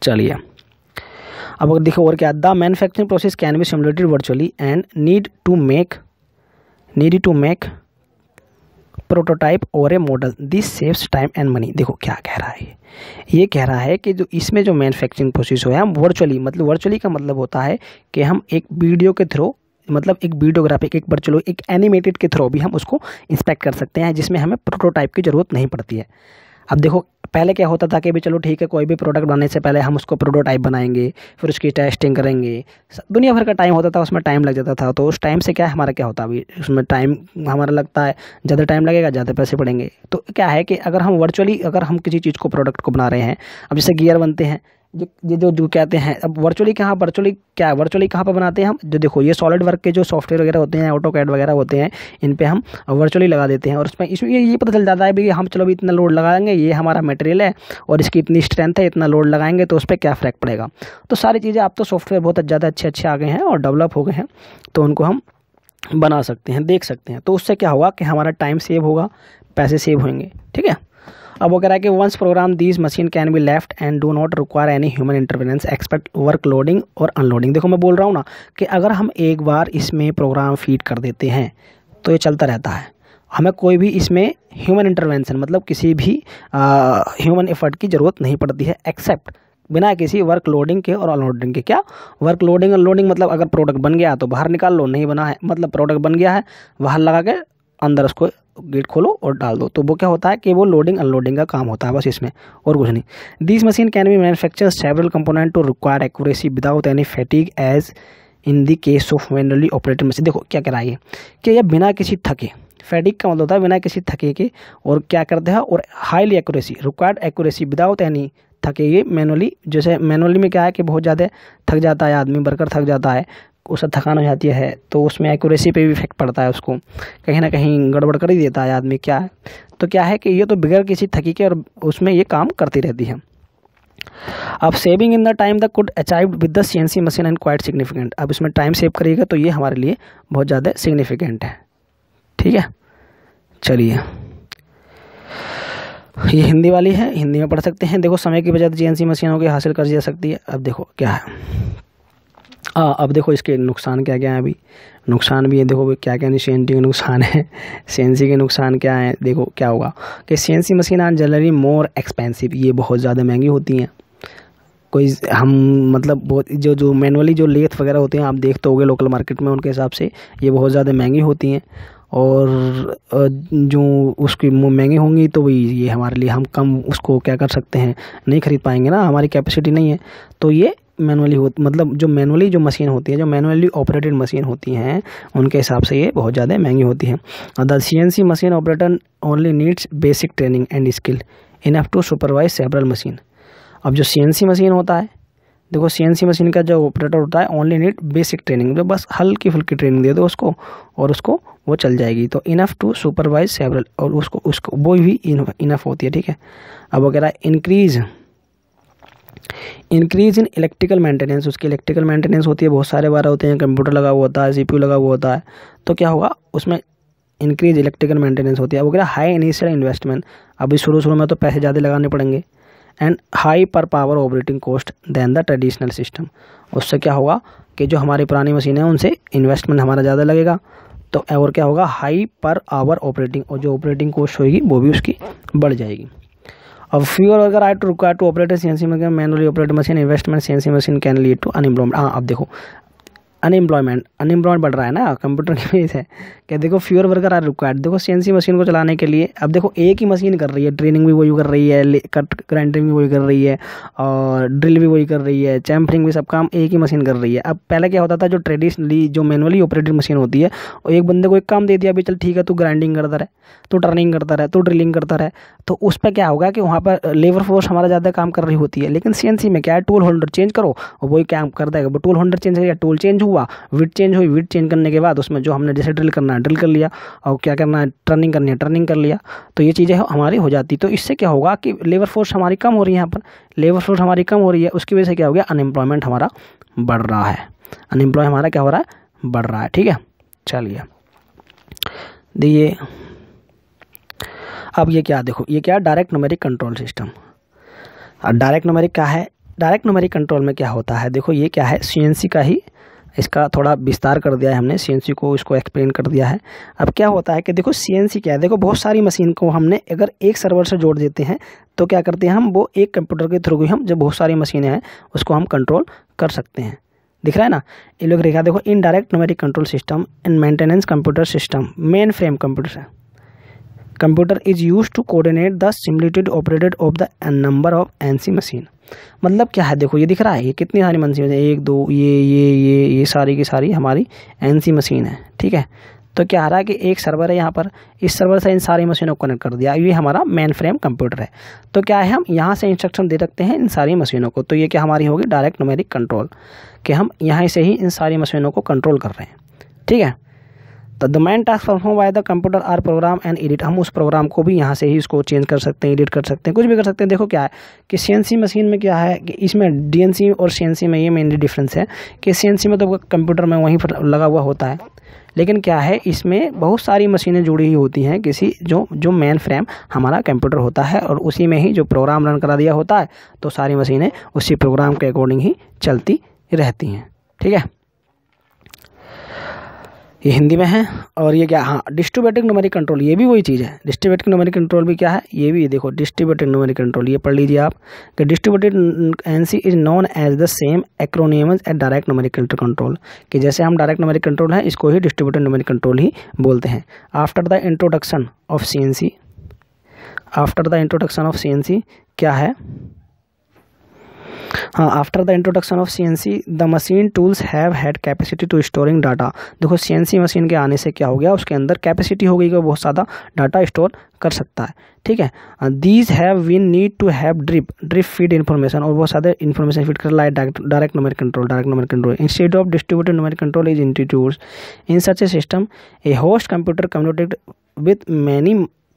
चलिए अब अगर देखो और क्या, the manufacturing process can be simulated virtually and need to make prototype और a model, this saves time and money. देखो क्या कह रहा है, ये कह रहा है कि जो इसमें जो मैन्युफैक्चरिंग प्रोसेस है हम वर्चुअली का मतलब होता है कि हम एक वीडियो के थ्रू, मतलब एक वीडियोग्राफिक एक एनिमेटेड के थ्रू भी हम उसको इंस्पेक्ट कर सकते हैं, जिसमें हमें प्रोटोटाइप की ज़रूरत नहीं पड़ती है। अब देखो पहले क्या होता था कि भी चलो ठीक है कोई भी प्रोडक्ट बनाने से पहले हम उसको प्रोटोटाइप बनाएंगे, फिर उसकी टेस्टिंग करेंगे, दुनिया भर का टाइम होता था, उसमें टाइम लग जाता था। तो उस टाइम से क्या हमारा क्या होता है, उसमें टाइम हमारा लगता है, ज़्यादा टाइम लगेगा ज़्यादा पैसे पड़ेंगे। तो क्या है कि अगर हम किसी चीज़ को प्रोडक्ट को बना रहे हैं, अब जैसे गियर बनते हैं, जो कहते हैं, अब वर्चुअली कहाँ पर बनाते हैं हम, जो देखो ये सॉलिड वर्क के जो सॉफ्टवेयर वगैरह होते हैं, ऑटोकैड वगैरह होते हैं, इन पे हम वर्चुअली लगा देते हैं। और उसमें ये पता चल जाता है भाई हम चलो भी इतना लोड लगाएंगे, ये हमारा मटेरियल है और इसकी इतनी स्ट्रेंथ है, इतना लोड लगाएंगे तो उस पर क्या फ़र्क पड़ेगा। तो सारी चीज़ें अब तो सॉफ्टवेयर बहुत ज़्यादा अच्छे आ गए हैं और डेवलप हो गए हैं, तो उनको हम बना सकते हैं, देख सकते हैं। तो उससे क्या होगा कि हमारा टाइम सेव होगा, पैसे सेव होंगे, ठीक है। अब वो कह रहा है कि once program these machine can be left and do not require any human intervention except work loading और अनलोडिंग। देखो मैं बोल रहा हूँ ना कि अगर हम एक बार इसमें प्रोग्राम फीड कर देते हैं तो ये चलता रहता है, हमें कोई भी इसमें ह्यूमन इंटरवेंशन मतलब किसी भी ह्यूमन एफर्ट की ज़रूरत नहीं पड़ती है, एक्सेप्ट बिना किसी वर्क लोडिंग के और अनलोडिंग के। क्या वर्क लोडिंग अनलोडिंग मतलब अगर प्रोडक्ट बन गया तो बाहर निकाल लो, नहीं बना है मतलब प्रोडक्ट बन गया है बाहर लगा के अंदर उसको गेट खोलो और डाल दो, तो वो क्या होता है कि वो लोडिंग अनलोडिंग का काम होता है बस, इसमें और कुछ नहीं। This machine can be manufacture several component to require accuracy without any fatigue as in the case of manually operated machine. देखो क्या कह रहा है कि यह बिना किसी थके, फैटिग का मतलब होता है बिना किसी थके के, और क्या करते हैं और highly accuracy required accuracy without any थके। ये मैनुअली, जैसे मैनुअली में क्या है कि बहुत ज़्यादा थक जाता है आदमी, वर्कर थक जाता है, उससे थकान हो जाती है तो उसमें एक्यूरेसी पे भी इफेक्ट पड़ता है, उसको कहीं ना कहीं गड़बड़ कर ही देता है आदमी। क्या है तो क्या है कि ये तो बगैर किसी थकी के और उसमें ये काम करती रहती है। अब saving in the time the could achieved with the CNC machine and quite significant. अब इसमें टाइम सेव करिएगा तो ये हमारे लिए बहुत ज़्यादा सिग्निफिकेंट है। ठीक है, चलिए ये हिंदी वाली है, हिंदी में पढ़ सकते हैं। देखो समय की बचत सीएनसी मशीनों की हासिल कर जा सकती है। अब देखो क्या है, अब देखो इसके नुकसान क्या क्या है। अभी नुकसान भी है, देखो क्या क्या सीएनसी के नुकसान है, सीएनसी के नुकसान क्या है। देखो क्या होगा कि CNC machine are generally more expensive, ये बहुत ज़्यादा महंगी होती हैं। कोई हम मतलब बहुत जो मैनुअली जो लेथ वगैरह होते हैं आप देखते होगे लोकल मार्केट में, उनके हिसाब से ये बहुत ज़्यादा महंगी होती हैं, और जो उसकी महंगी होंगी तो वही ये हमारे लिए हम कम उसको क्या कर सकते हैं, नहीं खरीद पाएंगे ना, हमारी कैपेसिटी नहीं है। तो ये मैनुअली मतलब जो मैनुअली जो मशीन होती है, जो मैनुअली ऑपरेटेड मशीन होती हैं उनके हिसाब से ये बहुत ज़्यादा महंगी होती है। The CNC machine operator only needs basic training and skill enough to supervise several machine. अब जो सीएनसी मशीन होता है, देखो सीएनसी मशीन का जो ऑपरेटर होता है ओनली नीड बेसिक ट्रेनिंग, तो बस हल्की फुल्की ट्रेनिंग दे दो उसको और उसको वो चल जाएगी। तो इनफ टू सुपरवाइज सेवरल, और उसको वो भी इनफ होती है। ठीक है, अब वो कह रहा है इंक्रीज इन इलेक्ट्रिकल मेंटेनेंस, उसकी इलेक्ट्रिकल मेंटेनेंस होती है, बहुत सारे बार होते हैं, कंप्यूटर लगा हुआ होता है, सीपीयू लगा हुआ होता है, तो क्या होगा उसमें इंक्रीज इलेक्ट्रिकल मेंटेनेंस होती है। वो कह रहा है हाई इनिशियल इन्वेस्टमेंट, अभी शुरू में तो पैसे ज़्यादा लगाने पड़ेंगे, and higher power operating cost than the traditional system. उससे क्या होगा कि जो हमारी पुरानी मशीन है उनसे इन्वेस्टमेंट हमारा ज़्यादा लगेगा, तो और क्या होगा हाई पर आवर ऑपरेटिंग, और जो ऑपरेटिंग कॉस्ट होगी वो भी उसकी बढ़ जाएगी। अब fewer worker are to require to operate CNC machine manually operate machine investment CNC machine can lead to unemployment. हाँ अब देखो अनएम्प्लॉयमेंट बढ़ रहा है ना, कंप्यूटर की वजह से। क्या देखो फ्यूअर वर्कर आर रिक्वायर्ड, देखो सीएनसी मशीन को चलाने के लिए अब देखो एक ही मशीन कर रही है, ट्रेनिंग भी वही कर रही है, कट ग्राइंडिंग भी वही कर रही है, और ड्रिल भी वही कर रही है, चैम्फरिंग भी, सब काम एक ही मशीन कर रही है। अब पहले क्या होता था, जो ट्रेडिशनली जो मैनुअली ऑपरेटेड मशीन होती है, और एक बंदे को एक काम दे दिया भी, चल ठीक है तू ग्राइंडिंग करता रहे, तू टर्निंग करता रहे, तू ड्रिलिंग करता रहे, तो उस पर क्या होगा कि वहाँ पर लेबर फोर्स हमारा ज़्यादा काम कर रही होती है। लेकिन सीएनसी में क्या है, टूल होल्डर चेंज करो और वही काम कर देगा। वो टूल होल्डर चेंज किया, टूल चेंज हुआ, विड चेंज हुई, विड चेंज करने के बाद उसमें जो हमने जैसे ड्रिल करना है ड्रिल कर लिया, और क्या करना है टर्निंग करनी है टर्निंग कर लिया, तो ये चीज़ें हमारी हो जाती। तो इससे क्या होगा कि लेबर फोर्स हमारी कम हो रही है, यहाँ पर लेबर फोर्स हमारी कम हो रही है, उसकी वजह से क्या हो गया, अनएम्प्लॉयमेंट हमारा बढ़ रहा है, अनएम्प्लॉय हमारा क्या हो रहा है, बढ़ रहा है। ठीक है, चलिए देखिए अब ये क्या, देखो ये क्या direct numeric control system. Direct numeric क्या है, डायरेक्ट न्यूमेरिक कंट्रोल में क्या होता है, देखो ये क्या है, सीएनसी का ही इसका थोड़ा विस्तार कर दिया है हमने, सीएनसी को इसको एक्सप्लेन कर दिया है। अब क्या होता है कि देखो सीएनसी क्या है, देखो बहुत सारी मशीन को हमने अगर एक सर्वर से जोड़ देते हैं तो क्या करते हैं हम, वो एक कंप्यूटर के थ्रू ही हम जो बहुत सारी मशीनें हैं उसको हम कंट्रोल कर सकते हैं। दिख रहा है ना, ये लोग रेखा देखो, in direct numeric control system and maintenance computer system mainframe computer है। Computer is use to coordinate the simulated operated of the number of NC machine. मतलब क्या है, देखो ये दिख रहा है, ये कितनी सारी मशीन है, 1 2 ये सारी की सारी हमारी एनसी मशीन है। ठीक है, तो क्या आ रहा है कि एक सर्वर है यहाँ पर, इस सर्वर से इन सारी मशीनों को कनेक्ट कर दिया, ये हमारा मेन फ्रेम कंप्यूटर है। तो क्या है, हम यहाँ से इंस्ट्रक्शन दे सकते हैं इन सारी मशीनों को, तो ये क्या हमारी होगी डायरेक्ट न्यूमेरिक कंट्रोल, कि हम यहाँ से ही इन सारी मशीनों को कंट्रोल कर रहे हैं। ठीक है, तो the main task perform by the computer are program and edit. हम उस प्रोग्राम को भी यहाँ से ही उसको चेंज कर सकते हैं, एडिट कर सकते हैं, कुछ भी कर सकते हैं। देखो क्या है कि सीएनसी मशीन में क्या है कि इसमें डीएनसी और सीएनसी में ये मेनली डिफरेंस है कि सीएनसी में तो कंप्यूटर में वहीं पर लगा हुआ होता है, लेकिन क्या है इसमें बहुत सारी मशीनें जुड़ी हुई होती हैं किसी जो मेन फ्रेम हमारा कंप्यूटर होता है, और उसी में ही जो प्रोग्राम रन करा दिया होता है, तो सारी मशीनें उसी प्रोग्राम के अकॉर्डिंग ही चलती रहती हैं। ठीक है, ये हिंदी में है। और ये क्या, हाँ, डिस्ट्रीब्यूटेड न्यूमेरिक कंट्रोल, ये भी वही चीज़ है। डिस्ट्रीब्यूटेड न्यूमेरिक कंट्रोल भी क्या है, ये भी देखो डिस्ट्रीब्यूटेड न्यूमेरिक कंट्रोल, ये पढ़ लीजिए आप कि distributed NC is known as the same acronymous as direct numeric control, कि जैसे हम डायरेक्ट न्यूमेरिक कंट्रोल है इसको ही डिस्ट्रीब्यूटेड न्यूमेरिक कंट्रोल ही बोलते हैं। After the introduction of CNC, after the introduction of CNC क्या है, हाँ, after the introduction of CNC the machine tools have had capacity to storing data. देखो सीएनसी मशीन के आने से क्या हो गया, उसके अंदर कैपेसिटी हो गई कि बहुत ज़्यादा डाटा स्टोर कर सकता है। ठीक है, these have been need to have drip feed information, और बहुत सारे इन्फॉर्मेशन फीड कर लाए direct numeric control instead of distributed numeric control is introduced in such a system a host computer communicated with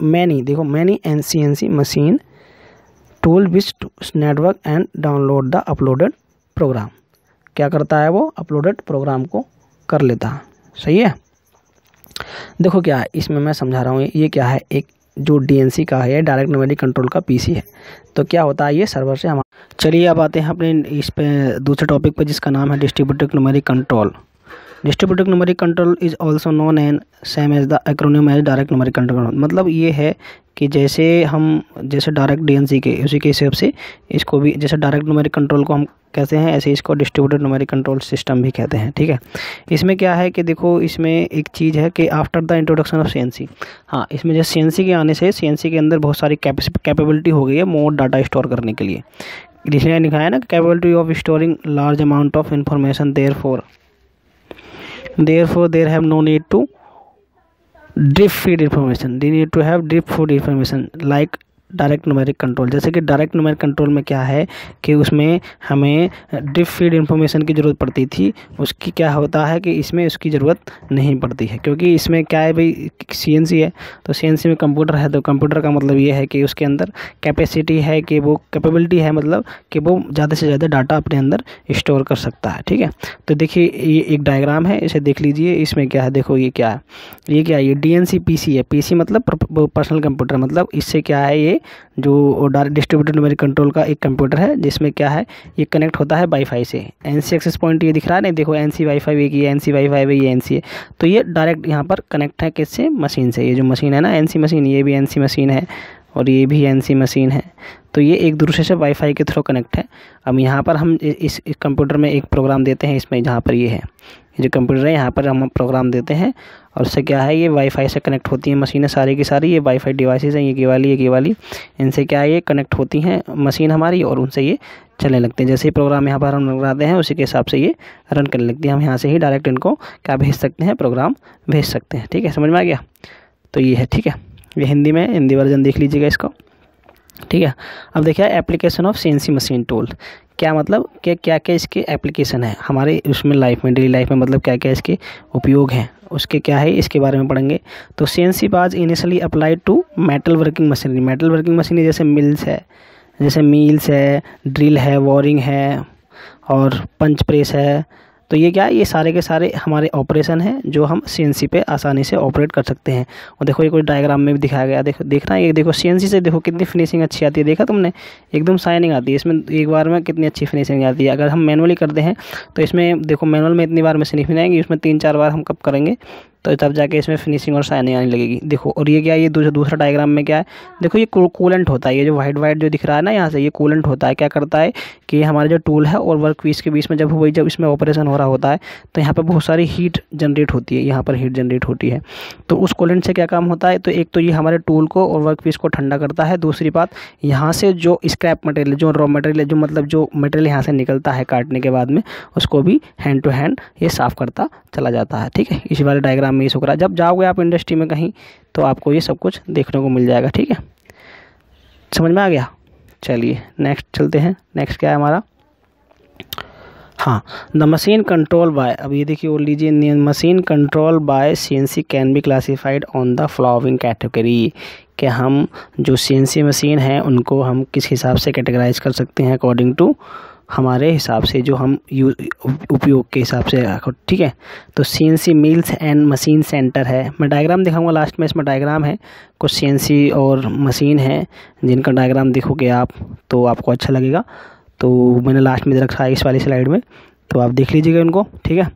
many देखो many CNC machine tool which network and download the uploaded program. क्या करता है वो, uploaded programme को कर लेता है। सही है, देखो क्या है इसमें मैं समझा रहा हूँ, ये क्या है, एक जो डीएनसी का है डायरेक्ट न्यूमेरिक कंट्रोल का पीसी है। तो क्या होता है, ये सर्वर से हम, चलिए अब आते हैं अपने इस पे दूसरे टॉपिक पे जिसका नाम है distributed numeric control. Distributed numeric control is also known and same as the acronym as direct numeric control. मतलब ये है कि जैसे डायरेक्ट डीएनसी के उसी के हिसाब से इसको भी, जैसे डायरेक्ट न्यूमेरिक कंट्रोल को हम कहते हैं, ऐसे इसको डिस्ट्रीब्यूटेड न्यूमेरिक कंट्रोल सिस्टम भी कहते हैं। ठीक है, इसमें क्या है कि देखो इसमें एक चीज़ है कि after the introduction of CNC, हाँ, इसमें जैसे सीएनसी के आने से सीएनसी के अंदर बहुत सारी कैपेबिलिटी हो गई है मोर डाटा स्टोर करने के लिए। इसलिए लिखा है ना, capability of storing large amount of information, therefore there have no need to drip feed information, they need to have drip feed information like direct numeric control. जैसे कि डायरेक्ट न्यूमेरिक कंट्रोल में क्या है कि उसमें हमें ड्रिप फीड इन्फॉर्मेशन की ज़रूरत पड़ती थी, उसकी क्या होता है कि इसमें उसकी ज़रूरत नहीं पड़ती है, क्योंकि इसमें क्या है भाई, सीएनसी है तो सीएनसी में कंप्यूटर है, तो कंप्यूटर का मतलब ये है कि उसके अंदर कैपेसिटी है, कि वो कैपेबिलिटी है, मतलब कि वो ज़्यादा से ज़्यादा डाटा अपने अंदर स्टोर कर सकता है। ठीक है, तो देखिए ये एक डायग्राम है, इसे देख लीजिए। इसमें क्या है, देखो ये क्या है, ये डीएनसी पीसी है। पीसी मतलब पर्सनल कंप्यूटर, मतलब इससे क्या है, ये जो डिस्ट्रीब्यूटेड न्यूमेरिक कंट्रोल का एक कंप्यूटर है जिसमें क्या है, ये कनेक्ट होता है वाईफाई से। एनसी एक्सेस पॉइंट ये दिख रहा है नहीं, देखो एनसी वाईफाई, एक ये एनसी वाईफाई है, ये एनसी है, तो ये डायरेक्ट यहाँ पर कनेक्ट है किससे, मशीन से। ये जो मशीन है ना एनसी मशीन, ये भी एनसी मशीन है और ये भी एनसी मशीन है, तो ये एक दूसरे से वाईफाई के थ्रू कनेक्ट है। अब यहाँ पर हम इस कंप्यूटर में एक प्रोग्राम देते हैं, इसमें जहाँ पर ये है, ये जो कंप्यूटर है यहाँ पर हम प्रोग्राम देते हैं, और उससे क्या है, ये वाईफाई से कनेक्ट होती हैं मशीनें सारी की सारी। ये वाईफाई डिवाइसेस हैं, ये वाली, इनसे क्या है, ये कनेक्ट होती हैं मशीन हमारी, और उनसे ये चलने लगते हैं। जैसे ही प्रोग्राम यहाँ पर हम लगाते हैं उसी के हिसाब से ये रन करने लगती है। हम यहाँ से ही डायरेक्ट इनको क्या भेज सकते हैं, प्रोग्राम भेज सकते हैं। ठीक है, समझ में आ गया। तो ये है, ठीक है, ये हिंदी में, हिंदी वर्जन देख लीजिएगा इसको। ठीक है, अब देखिए application of CNC machine tool, क्या मतलब कि क्या क्या इसके एप्लीकेशन है हमारे उसमें लाइफ में, डेली लाइफ में, मतलब क्या क्या इसके उपयोग हैं, उसके क्या है इसके बारे में पढ़ेंगे। तो CNC was initially applied to metal working machinery. Metal working machinery जैसे मील्स है, ड्रिल है, वॉरिंग है और पंच प्रेस है। तो ये क्या है, ये सारे के सारे हमारे ऑपरेशन हैं जो हम सीएनसी पे आसानी से ऑपरेट कर सकते हैं। और देखो ये कोई डायग्राम में भी दिखाया गया, देखना ये देखो सीएनसी से देखो कितनी फिनिशिंग अच्छी आती है, देखा तुमने, एकदम शाइनिंग आती है इसमें, एक बार में कितनी अच्छी फिनिशिंग आती है। अगर हम मैनुअली करते हैं तो इसमें देखो मैनुअल में इतनी बार में फिनिशिंग नहीं आएगी, उसमें 3-4 बार हम कब करेंगे तो तब जाके इसमें फिनिशिंग और शाइनिंग आने लगेगी। देखो, और ये क्या है, ये दूसरा डायग्राम में क्या है, देखो ये कूलेंट होता है, ये जो वाइट जो दिख रहा है ना यहाँ से, ये कूलेंट होता है। क्या करता है कि हमारे जो टूल है और वर्क पीस के बीच में जब इसमें ऑपरेशन हो रहा होता है तो यहाँ पर बहुत सारी हीट जनरेट होती है, यहाँ पर हीट जनरेट होती है। तो उस कूलेंट से क्या काम होता है, तो एक तो ये हमारे टूल को और वर्क पीस को ठंडा करता है, दूसरी बात यहाँ से जो स्क्रैप मटेरियल, जो रॉ मटेरियल, जो मतलब जो मटेरियल यहाँ से निकलता है काटने के बाद में, उसको भी हैंड टू हैंड ये साफ़ करता चला जाता है। ठीक है, इसी वाले डायग्राम में ये शुक्र है, जब जाओगे आप इंडस्ट्री में कहीं तो आपको ये सब कुछ देखने को मिल जाएगा। ठीक है, समझ में आ गया। चलिए नेक्स्ट चलते हैं। नेक्स्ट क्या है हमारा, हाँ, द मशीन कंट्रोल बाय, अब ये देखिए और लीजिए, machine control by CNC can be classified on the following category, कि हम जो CNC मशीन है उनको हम किस हिसाब से कैटेगराइज कर सकते हैं अकॉर्डिंग टू हमारे हिसाब से, जो हम उपयोग के हिसाब से, ठीक है। तो CNC mills and machine centre है, मैं डायग्राम दिखाऊंगा लास्ट में, इसमें डायग्राम है, कुछ CNC और मशीन है जिनका डायग्राम देखोगे आप तो आपको अच्छा लगेगा, तो मैंने लास्ट में दे रखा है इस वाली स्लाइड में, तो आप देख लीजिएगा उनको, ठीक है।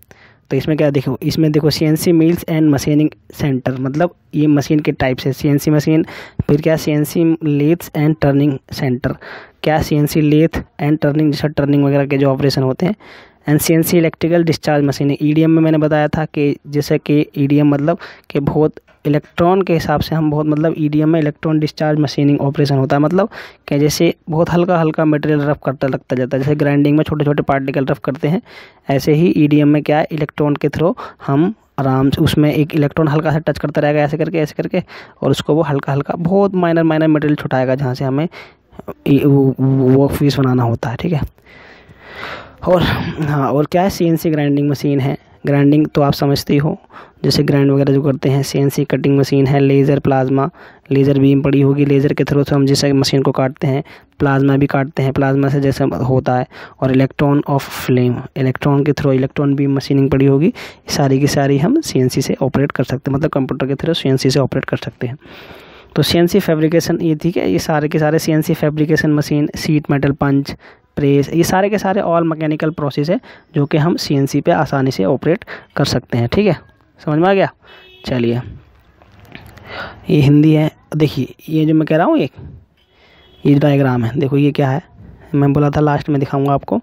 तो इसमें क्या देखो, इसमें देखो CNC mills and machining centre, मतलब ये मशीन के टाइप से CNC मशीन, फिर क्या CNC lathes and turning centre, क्या CNC लेथ एंड टर्निंग, जैसे टर्निंग वगैरह के जो ऑपरेशन होते हैं, and CNC electrical discharge machine. EDM में मैंने बताया था कि जैसे कि EDM मतलब कि बहुत इलेक्ट्रॉन के हिसाब से हम बहुत, मतलब EDM में इलेक्ट्रॉन डिस्चार्ज मशीनिंग ऑपरेशन होता है, मतलब कि जैसे बहुत हल्का हल्का मटेरियल रफ करता लगता जाता है, जैसे ग्राइंडिंग में छोटे छोटे पार्टिकल रफ करते हैं, ऐसे ही EDM में क्या है, इलेक्ट्रॉन के थ्रू हम आराम से, उसमें एक इलेक्ट्रॉन हल्का सा टच करता रहेगा ऐसे करके, और उसको वो हल्का हल्का बहुत माइनर मटेरियल छुटाएगा जहाँ से हमें वर्क पीस बनाना होता है, ठीक है। और हाँ, और क्या है, CNC ग्राइंडिंग मशीन है, ग्राइंडिंग तो आप समझते ही हो, जैसे ग्राइंड वगैरह जो करते हैं। CNC कटिंग मशीन है, लेज़र प्लाज्मा, लेज़र बीम पड़ी होगी, लेज़र के थ्रू से हम जैसे मशीन को काटते हैं, प्लाज्मा भी काटते हैं, प्लाज्मा से जैसे होता है, और इलेक्ट्रॉन ऑफ फ्लेम, इलेक्ट्रॉन के थ्रू इलेक्ट्रॉन बीम मशीनिंग पड़ी होगी, सारी की सारी हम CNC से ऑपरेट कर सकते हैं, मतलब कंप्यूटर के थ्रू CNC से ऑपरेट कर सकते हैं। तो CNC फैब्रिकेशन, ये ठीक है, ये सारे के सारे CNC fabrication machine, sheet metal punch, press, ये सारे के सारे ऑल मैकेनिकल प्रोसेस है जो कि हम CNC पे आसानी से ऑपरेट कर सकते हैं, ठीक है, समझ में आ गया। चलिए, ये हिंदी है, देखिए ये जो मैं कह रहा हूँ, ये डायग्राम है, देखो ये क्या है, मैं बोला था लास्ट में दिखाऊंगा आपको,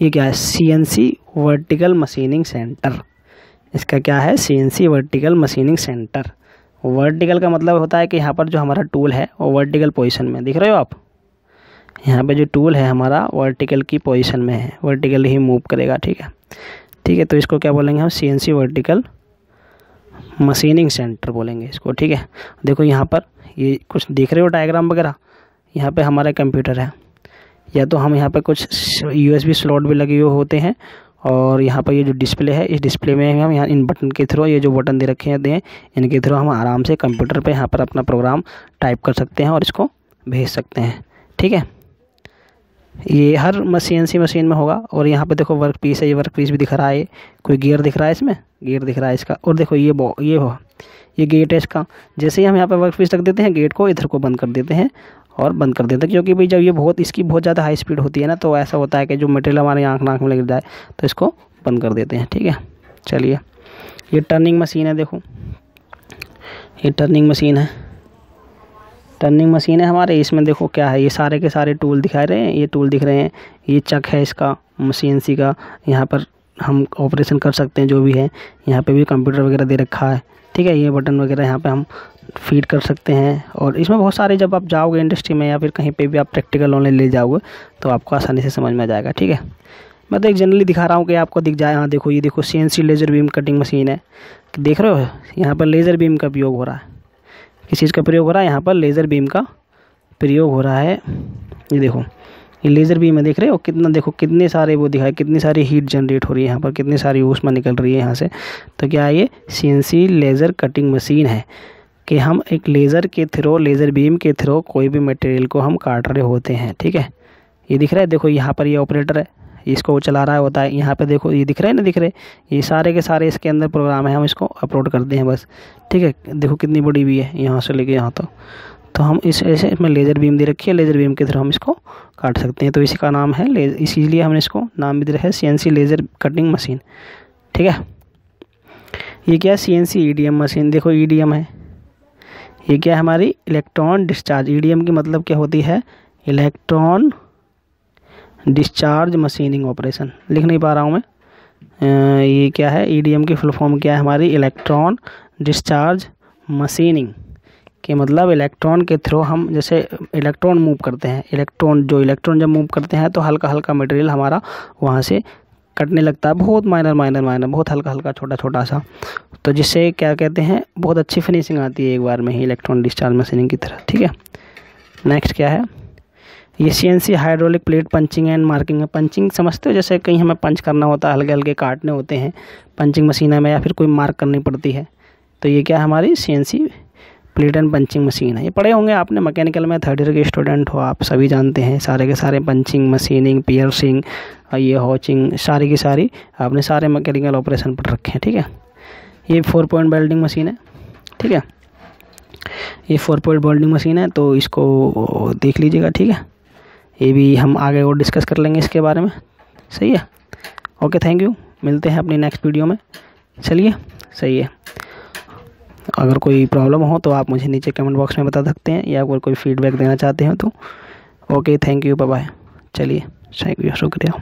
ये क्या है, CNC वर्टिकल मशीनिंग सेंटर, इसका क्या है, CNC vertical machining centre. Vertical का मतलब होता है कि यहाँ पर जो हमारा टूल है वो वर्टिकल पोजीशन में, दिख रहे हो आप, यहाँ पे जो टूल है हमारा वर्टिकल की पोजीशन में है, वर्टिकल ही मूव करेगा, ठीक है। तो इसको क्या बोलेंगे हम, CNC वर्टिकल मशीनिंग सेंटर बोलेंगे इसको, ठीक है। देखो यहाँ पर ये कुछ देख रहे हो डायग्राम वगैरह, यहाँ पे हमारा कंप्यूटर है, या तो हम यहाँ पे कुछ USB स्लॉट भी लगे हुए होते हैं, और यहाँ पर ये जो डिस्प्ले है, इस डिस्प्ले में हम यहाँ इन बटन के थ्रू, ये जो बटन दे रखे हैं इनके थ्रू हम आराम से कंप्यूटर पे यहाँ पर अपना प्रोग्राम टाइप कर सकते हैं और इसको भेज सकते हैं, ठीक है। ये हर CNC मशीन में होगा। और यहाँ पे देखो वर्क पीस है, ये वर्क पीस भी दिख रहा है, कोई गियर दिख रहा है, इसमें गियर दिख रहा है इसका, और देखो ये गेट है इसका, जैसे ही हम यहाँ पे वर्क पीस रख देते हैं, गेट को इधर को बंद कर देते हैं और बंद कर देते हैं, क्योंकि भाई जब ये इसकी बहुत ज़्यादा हाई स्पीड होती है ना, तो ऐसा होता है कि जो मटेरियल हमारे आँख नाक में लग जाए तो इसको बंद कर देते हैं, ठीक है। चलिए, ये टर्निंग मशीन है, देखो ये टर्निंग मशीन है हमारे, इसमें देखो क्या है, ये सारे के सारे टूल दिखा रहे हैं, ये टूल दिख रहे हैं, ये चक है इसका CNC का, यहाँ पर हम ऑपरेशन कर सकते हैं जो भी है, यहाँ पे भी कंप्यूटर वगैरह दे रखा है, ठीक है। ये बटन वगैरह यहाँ पे हम फीड कर सकते हैं, और इसमें बहुत सारे, जब आप जाओगे इंडस्ट्री में या फिर कहीं पे भी आप प्रैक्टिकल नॉलेज ले जाओगे तो आपको आसानी से समझ में आ जाएगा, ठीक है। मैं तो एक जनरली दिखा रहा हूँ कि आपको दिख जाए। हाँ देखो, ये देखो CNC laser beam cutting machine है, तो देख रहे हो यहाँ पर लेज़र बीम का प्रयोग हो रहा है, किस चीज़ का प्रयोग हो रहा है, यहाँ पर लेज़र बीम का प्रयोग हो रहा है। ये देखो, ये लेज़र बीम है, देख रहे हो कितना, देखो कितने सारे वो दिखाए, कितनी सारी हीट जनरेट हो रही है यहाँ पर, कितनी सारी ऊष्मा निकल रही है यहाँ से। तो क्या है, ये CNC लेज़र कटिंग मशीन है कि हम एक लेज़र के थ्रू, लेज़र बीम के थ्रू कोई भी मटेरियल को हम काट रहे होते हैं, ठीक है। ये दिख रहा है, देखो यहाँ पर ये ऑपरेटर है, इसको चला रहा होता है, यहाँ पे देखो ये दिख रहे हैं ना, दिख रहे, ये सारे के सारे इसके अंदर प्रोग्राम है, हम इसको अपलोड करते हैं बस, ठीक है। देखो कितनी बड़ी भी है, यहाँ से लेके यहाँ तो हम ऐसे इसमें लेज़र बीम दे रखी है, लेज़र बीम के थ्रू हम इसको काट सकते हैं। तो इसी का नाम है इसीलिए हमने इसको नाम भी दिया है CNC लेज़र कटिंग मशीन, ठीक है। ये क्या है, CNC EDM मशीन, देखो EDM है, ये क्या है हमारी, इलेक्ट्रॉन डिस्चार्ज। EDM की मतलब क्या होती है, इलेक्ट्रॉन डिस्चार्ज मशीनिंग ऑपरेशन, लिख नहीं पा रहा हूँ मैं। ये क्या है, EDM की फुल फॉर्म क्या है हमारी, इलेक्ट्रॉन डिस्चार्ज मशीनिंग, कि मतलब इलेक्ट्रॉन के थ्रू हम जैसे इलेक्ट्रॉन मूव करते हैं, इलेक्ट्रॉन जब मूव करते हैं तो हल्का हल्का मटेरियल हमारा वहाँ से कटने लगता है, बहुत माइनर, बहुत हल्का छोटा सा, तो जिससे क्या कहते हैं, बहुत अच्छी फिनिशिंग आती है एक बार में ही इलेक्ट्रॉन डिस्चार्ज मशीनिंग की तरह, ठीक है। नेक्स्ट क्या है, ये CNC hydraulic plate punching and marking है। पंचिंग समझते हो, जैसे कहीं हमें पंच करना होता है, हल्के हल्के काटने होते हैं पंचिंग मशीन में, या फिर कोई मार्क करनी पड़ती है, तो ये क्या है हमारी CNC plate and punching machine है। ये पढ़े होंगे आपने मैकेनिकल में, थर्ड ईयर के स्टूडेंट हो आप, सभी जानते हैं सारे के सारे पंचिंग, मशीनिंग, पियर्सिंग, ये हॉचिंग, सारी की सारी आपने सारे मैकेनिकल ऑपरेशन पढ़ रखे हैं। ठीक है, ये 4 पॉइंट वेल्डिंग मशीन है। ठीक है, ये 4 पॉइंट वेल्डिंग मशीन है, तो इसको देख लीजिएगा। ठीक है, ये भी हम आगे और डिस्कस कर लेंगे इसके बारे में। सही है, ओके, थैंक यू, मिलते हैं अपनी नेक्स्ट वीडियो में। चलिए, सही है, अगर कोई प्रॉब्लम हो तो आप मुझे नीचे कमेंट बॉक्स में बता सकते हैं, या अगर कोई फीडबैक देना चाहते हैं तो okay, thank you, bye bye. चलिए, थैंक यू, शुक्रिया।